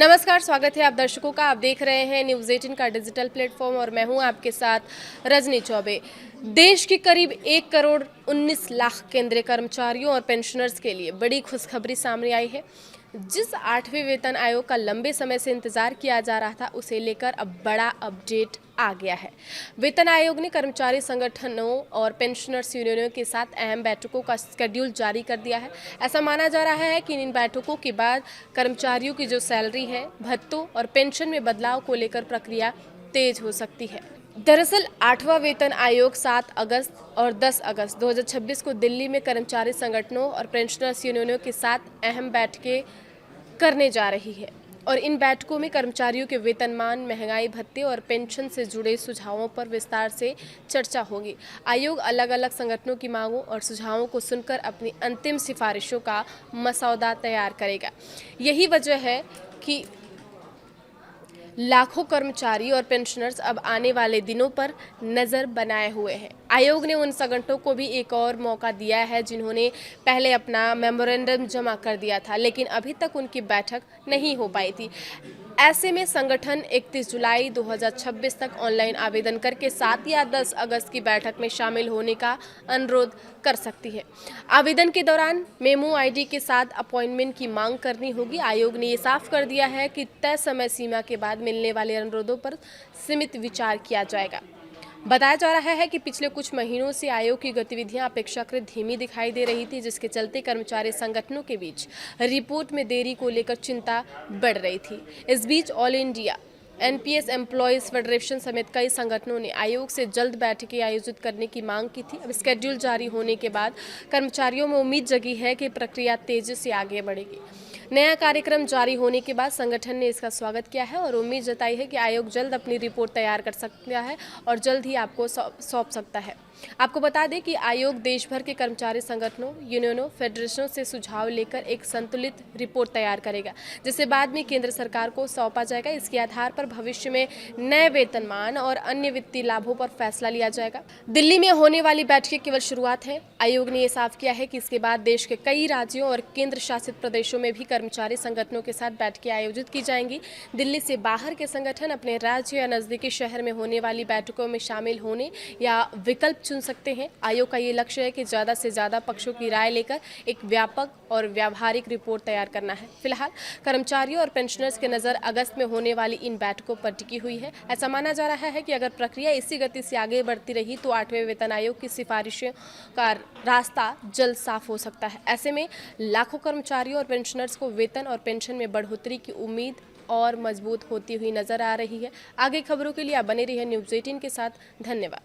नमस्कार, स्वागत है आप दर्शकों का। आप देख रहे हैं न्यूज़ 18 का डिजिटल प्लेटफॉर्म और मैं हूं आपके साथ रजनी चौबे। देश के करीब 1 करोड़ 19 लाख केंद्रीय कर्मचारियों और पेंशनर्स के लिए बड़ी खुशखबरी सामने आई है। जिस 8वें वेतन आयोग का लंबे समय से इंतजार किया जा रहा था, उसे लेकर अब बड़ा अपडेट आ गया है। वेतन आयोग ने कर्मचारी संगठनों और पेंशनर्स यूनियनों के साथ अहम बैठकों का शेड्यूल जारी कर दिया है। ऐसा माना जा रहा है कि इन बैठकों के बाद कर्मचारियों की जो सैलरी है, भत्तों और पेंशन में बदलाव को लेकर प्रक्रिया तेज हो सकती है। दरअसल 8वां वेतन आयोग 7 अगस्त और 10 अगस्त 2026 को दिल्ली में कर्मचारी संगठनों और पेंशनर्स यूनियनों के साथ अहम बैठकें करने जा रही है और इन बैठकों में कर्मचारियों के वेतनमान, महंगाई भत्ते और पेंशन से जुड़े सुझावों पर विस्तार से चर्चा होगी। आयोग अलग अलग संगठनों की मांगों और सुझावों को सुनकर अपनी अंतिम सिफारिशों का मसौदा तैयार करेगा। यही वजह है कि लाखों कर्मचारी और पेंशनर्स अब आने वाले दिनों पर नज़र बनाए हुए हैं। आयोग ने उन संगठनों को भी एक और मौका दिया है जिन्होंने पहले अपना मेमोरेंडम जमा कर दिया था, लेकिन अभी तक उनकी बैठक नहीं हो पाई थी। ऐसे में संगठन 31 जुलाई 2026 तक ऑनलाइन आवेदन करके 7 या 10 अगस्त की बैठक में शामिल होने का अनुरोध कर सकती है। आवेदन के दौरान मेमो आईडी के साथ अपॉइंटमेंट की मांग करनी होगी। आयोग ने ये साफ कर दिया है कि तय समय सीमा के बाद मिलने वाले अनुरोधों पर सीमित विचार किया जाएगा। बताया जा रहा है कि पिछले कुछ महीनों से आयोग की गतिविधियां अपेक्षाकृत धीमी दिखाई दे रही थी, जिसके चलते कर्मचारी संगठनों के बीच रिपोर्ट में देरी को लेकर चिंता बढ़ रही थी। इस बीच all India NPS employees federation समेत कई संगठनों ने आयोग से जल्द बैठकें आयोजित करने की मांग की थी। अब शेड्यूल जारी होने के बाद कर्मचारियों में उम्मीद जगी है कि प्रक्रिया तेजी से आगे बढ़ेगी। नया कार्यक्रम जारी होने के बाद संगठन ने इसका स्वागत किया है और उम्मीद जताई है कि आयोग जल्द अपनी रिपोर्ट तैयार कर सकता है और जल्द ही आपको सौंप सकता है। आपको बता दें कि आयोग देश भर के कर्मचारी संगठनों, यूनियनों, फेडरेशनों से सुझाव लेकर एक संतुलित रिपोर्ट तैयार करेगा, जिसे बाद में केंद्र सरकार को सौंपा जाएगा। इसके आधार पर भविष्य में नए वेतनमान और अन्य वित्तीय लाभों पर फैसला लिया जाएगा। दिल्ली में होने वाली बैठकें केवल शुरुआत है। आयोग ने यह साफ किया है कि इसके बाद देश के कई राज्यों और केंद्र शासित प्रदेशों में भी कर्मचारी संगठनों के साथ बैठकें आयोजित की जाएंगी। दिल्ली से बाहर के संगठन अपने राज्य या नजदीकी शहर में होने वाली बैठकों में शामिल होने या विकल्प चुन सकते हैं। आयोग का ये लक्ष्य है कि ज़्यादा से ज़्यादा पक्षों की राय लेकर एक व्यापक और व्यावहारिक रिपोर्ट तैयार करना है। फिलहाल कर्मचारियों और पेंशनर्स की नज़र अगस्त में होने वाली इन बैठकों पर टिकी हुई है। ऐसा माना जा रहा है कि अगर प्रक्रिया इसी गति से आगे बढ़ती रही तो 8वें वेतन आयोग की सिफारिशों का रास्ता जल्द साफ हो सकता है। ऐसे में लाखों कर्मचारियों और पेंशनर्स को वेतन और पेंशन में बढ़ोतरी की उम्मीद और मजबूत होती हुई नजर आ रही है। आगे खबरों के लिए आप बने रहिए न्यूज़ 18 के साथ। धन्यवाद।